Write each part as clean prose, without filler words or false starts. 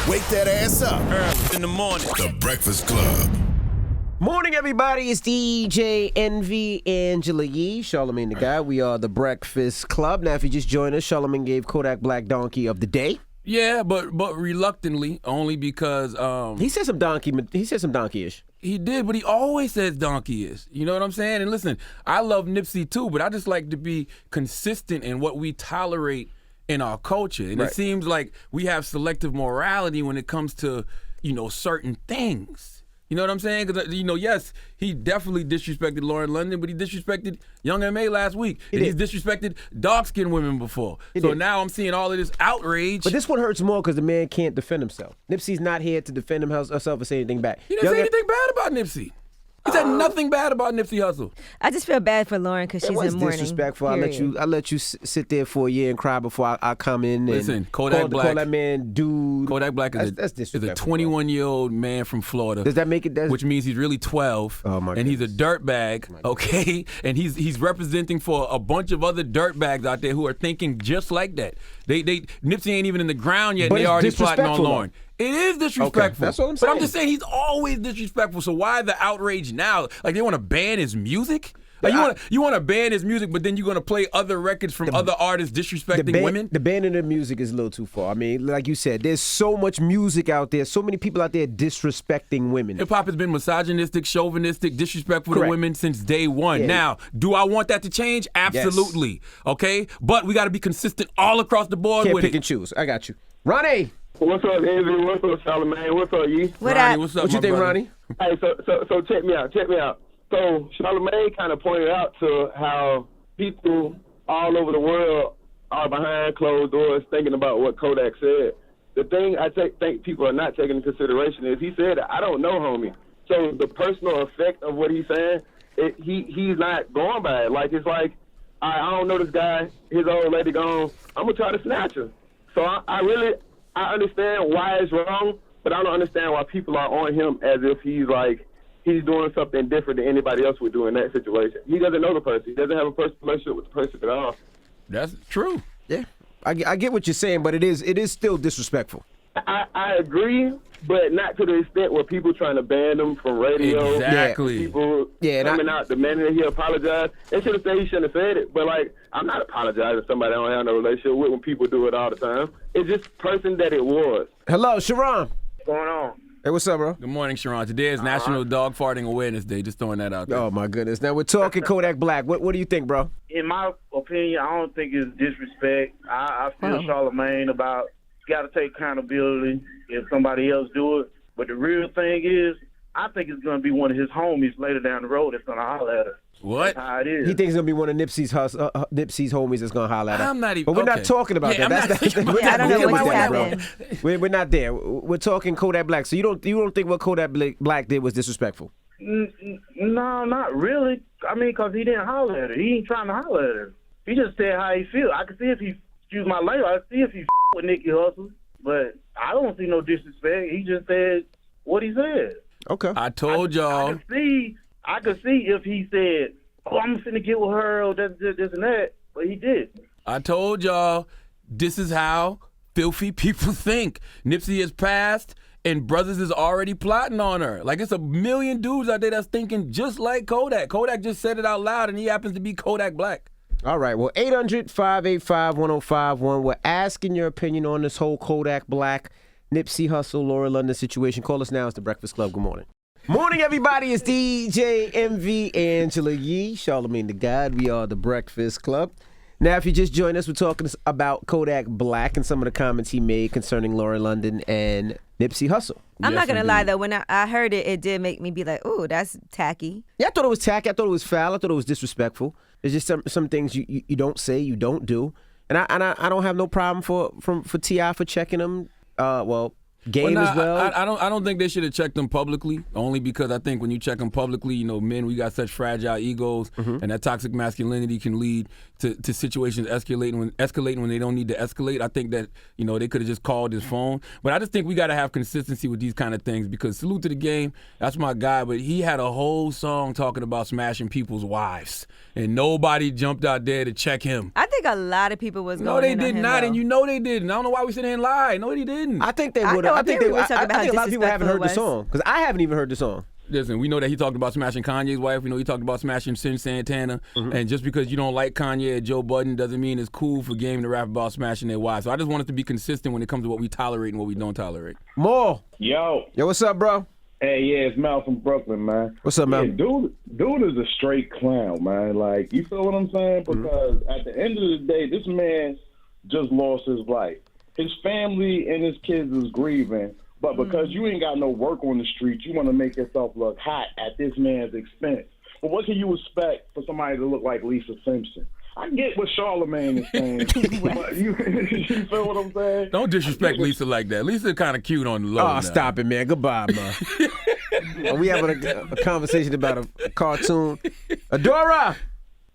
Wake that ass up. Early in the morning. The Breakfast Club. Morning, everybody. It's DJ Envy, Angela Yee, Charlamagne the Guy. We are the Breakfast Club. Now, if you just joined us, Charlamagne gave Kodak Black Donkey of the Day. Yeah, but reluctantly, only because He said some donkey-ish. he did, but he always says donkey-ish. You know what I'm saying? And listen, I love Nipsey too, but I just like to be consistent in what we tolerate in our culture. And Right. It seems like we have selective morality when it comes to, certain things. You know what I'm saying? Because, yes, he definitely disrespected Lauren London, but he disrespected Young M.A. last week. He's disrespected dark-skinned women before. So now I'm seeing all of this outrage. But this one hurts more because the man can't defend himself. Nipsey's not here to defend himself or say anything back. He didn't say anything bad about Nipsey. He said nothing bad about Nipsey Hussle. I just feel bad for Lauren because she's in mourning. Disrespectful. Period. I let you sit there for a year and cry before I come in. Listen, and Kodak Black. Call that man dude. Kodak Black is That's a disrespectful, 21-year-old man from Florida. Does that make it? Which means he's really 12, and he's a dirtbag, okay? And he's representing for a bunch of other dirtbags out there who are thinking just like that. Nipsey ain't even in the ground yet, and they already plotting on Lauren. It is disrespectful. Okay, that's what I'm saying. But I'm just saying he's always disrespectful. So why the outrage now? Like they want to ban his music? Like you want to ban his music, but then you're going to play other records from other artists disrespecting women? The banning of music is a little too far. I mean, like you said, there's so much music out there, so many people out there disrespecting women. Hip-hop has been misogynistic, chauvinistic, disrespectful Correct. to women since day one. Yeah. Now, do I want that to change? Absolutely. Yes. Okay? But we got to be consistent all across the board Can't with pick it. and choose. I got you. Ronnie. What's up, Envy? What's up, Charlamagne? What's up, Yee? What Ronnie, up? what's up, What you my think, brother? Ronnie? Hey, so check me out. So Charlamagne kind of pointed out to how people all over the world are behind closed doors thinking about what Kodak said. The thing I think people are not taking into consideration is he said, I don't know, homie. So the personal effect of what he's saying, he's not going by it. Like, it's like, I don't know this guy, his old lady gone, I'm going to try to snatch her. So I understand why it's wrong, but I don't understand why people are on him as if he's doing something different than anybody else would do in that situation. He doesn't know the person. He doesn't have a personal relationship with the person at all. That's true. Yeah. I get what you're saying, but it is still disrespectful. I agree, but not to the extent where people trying to ban him from radio. Exactly. People coming out demanding that he apologize. They should have said he shouldn't have said it, but I'm not apologizing to somebody I don't have no relationship with when people do it all the time. It's just the person that it was. Hello, Sharon. What's going on? Hey, what's up, bro? Good morning, Sharon. Today is National Dog Farting Awareness Day. Just throwing that out there. Oh, my goodness. Now, we're talking Kodak Black. What do you think, bro? In my opinion, I don't think it's disrespect. I feel Charlamagne about you got to take accountability if somebody else do it. But the real thing is, I think it's going to be one of his homies later down the road that's going to holler at us. What? That's how it is. He thinks it's going to be one of Nipsey's homies that's going to holler at him. I'm not even. But we're not okay. talking about Yeah, that. I'm not thinking about Yeah, I don't know we're what's not there, happening. We're not there. We're talking Kodak Black. So you don't think what Kodak Black did was disrespectful? No, not really. I mean, because he didn't holler at her. He ain't trying to holler at her. He just said how he feel. I can see if he, excuse my language, I can see if he with Nipsey Hussle. But I don't see no disrespect. He just said what he said. Okay. I told y'all. I could see if he said, "Oh, I'm finna get with her," or this and that. But he did. I told y'all. This is how filthy people think. Nipsey has passed, and brothers is already plotting on her. Like, it's a million dudes out there that's thinking just like Kodak. Kodak just said it out loud, and he happens to be Kodak Black. All right. Well, 800-585-1051. We're asking your opinion on this whole Kodak Black, Nipsey Hussle, Laura London situation. Call us now. It's the Breakfast Club. Good morning. Morning, everybody. It's DJ MV, Angela Yee, Charlamagne the God. We are the Breakfast Club. Now, if you just joined us, we're talking about Kodak Black and some of the comments he made concerning Laura London and Nipsey Hussle. I'm Yes, not going to indeed. lie, though. When I heard it, it did make me be like, oh, that's tacky. Yeah, I thought it was tacky. I thought it was foul. I thought it was disrespectful. There's just some things you don't say, you don't do. And I don't have no problem for T.I. for checking him. Game as well. I don't think they should have checked them publicly. Only because I think when you check them publicly, men, we got such fragile egos, and that toxic masculinity can lead to situations escalating when they don't need to escalate. I think that they could have just called his phone. But I just think we got to have consistency with these kind of things because salute to the game. That's my guy. But he had a whole song talking about smashing people's wives, and nobody jumped out there to check him. I think a lot of people was going No, they in on did him, not, though. and they didn't. I don't know why we sit here and lie. No, they didn't. I think they would I No, I think we were talking I about think a lot of people haven't heard the disrespectful it song because I haven't even heard the song. Listen, we know that he talked about smashing Kanye's wife. We know he talked about smashing Sin Santana. And just because you don't like Kanye or Joe Budden doesn't mean it's cool for Game to rap about smashing their wives. So I just want us to be consistent when it comes to what we tolerate and what we don't tolerate. More. Yo, What's up, bro? hey, yeah, it's Mal from Brooklyn, man. What's up, Mal? Yeah, dude is a straight clown, man. Like, you feel what I'm saying? Because at the end of the day, this man just lost his life. His family and his kids is grieving, but because you ain't got no work on the street, you want to make yourself look hot at this man's expense. But what can you expect for somebody to look like Lisa Simpson? I get what Charlamagne is saying, but you feel what I'm saying? Don't disrespect Lisa like that. Lisa kind of cute on the low. Oh, now. stop it, man. Goodbye, man. Are we having a conversation about a cartoon? Adora!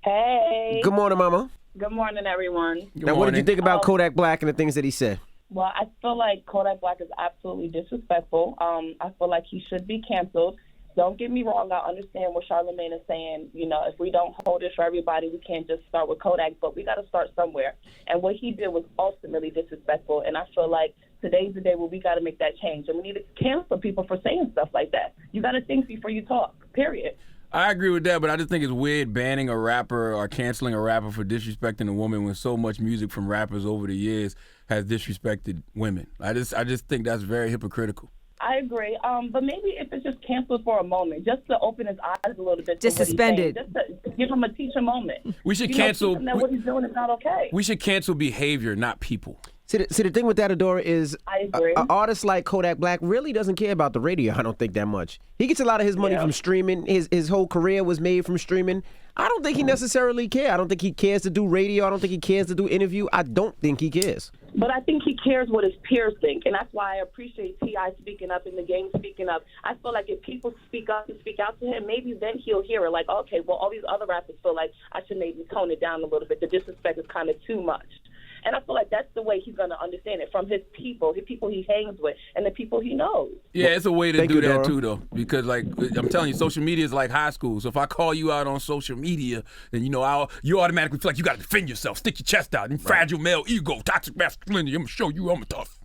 Hey. Good morning, mama. Good morning, everyone. Good Now, what did you morning. think about Kodak Black and the things that he said? Well, I feel like Kodak Black is absolutely disrespectful. I feel like he should be canceled. Don't get me wrong. I understand what Charlamagne is saying. You know, if we don't hold it for everybody, we can't just start with Kodak, but we got to start somewhere. And what he did was ultimately disrespectful. And I feel like today's the day where we got to make that change. And we need to cancel people for saying stuff like that. You got to think before you talk, period. I agree with that, but I just think it's weird banning a rapper or canceling a rapper for disrespecting a woman when so much music from rappers over the years has disrespected women. I just think that's very hypocritical. I agree. But maybe if it's just canceled for a moment, just to open his eyes a little bit. Just to what he's suspended. saying, just to give him a teacher moment. We should You know, cancel. teach him that what he's doing is not okay. We should cancel behavior, not people. See, the thing with that, Adora, is I agree. an artist like Kodak Black really doesn't care about the radio, I don't think, that much. He gets a lot of his money from streaming. His whole career was made from streaming. I don't think he necessarily cares. I don't think he cares to do radio. I don't think he cares to do interview. I don't think he cares. But I think he cares what his peers think, and that's why I appreciate T.I. speaking up and the game speaking up. I feel like if people speak up and speak out to him, maybe then he'll hear it. Like, okay, well, all these other rappers feel like I should maybe tone it down a little bit. The disrespect is kind of too much. And I feel like that's the way he's going to understand it, from his people he hangs with, and the people he knows. Yeah, it's a way to Thank do you, that Dora. too, though. Because, like, I'm telling you, social media is like high school. So if I call you out on social media, then you automatically feel like you got to defend yourself, stick your chest out, and fragile male ego, toxic masculinity. I'm gonna show you I'm tough.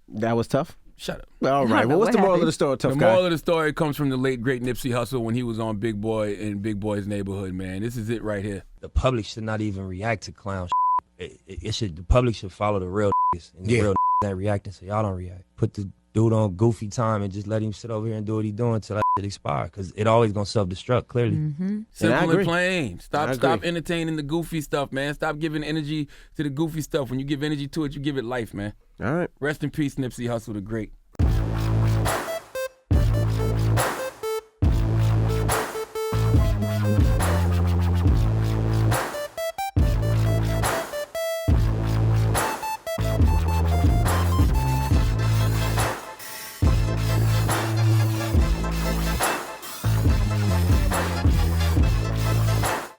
That was tough? Shut up. All right. Well, what's the moral of the story, tough The guy? moral of the story comes from the late great Nipsey Hussle when he was on Big Boy in Big Boy's neighborhood. Man, this is it right here. The public should not even react to clown shit. The public should follow the real niggas, and the real niggas that reacting, so y'all don't react. Put the dude on goofy time and just let him sit over here and do what he doing till that shit expire, because it always gonna self-destruct, clearly. Simple agree. and plain. Stop I agree. entertaining the goofy stuff, man. Stop giving energy to the goofy stuff. When you give energy to it, you give it life, man. All right. Rest in peace, Nipsey Hussle, the great.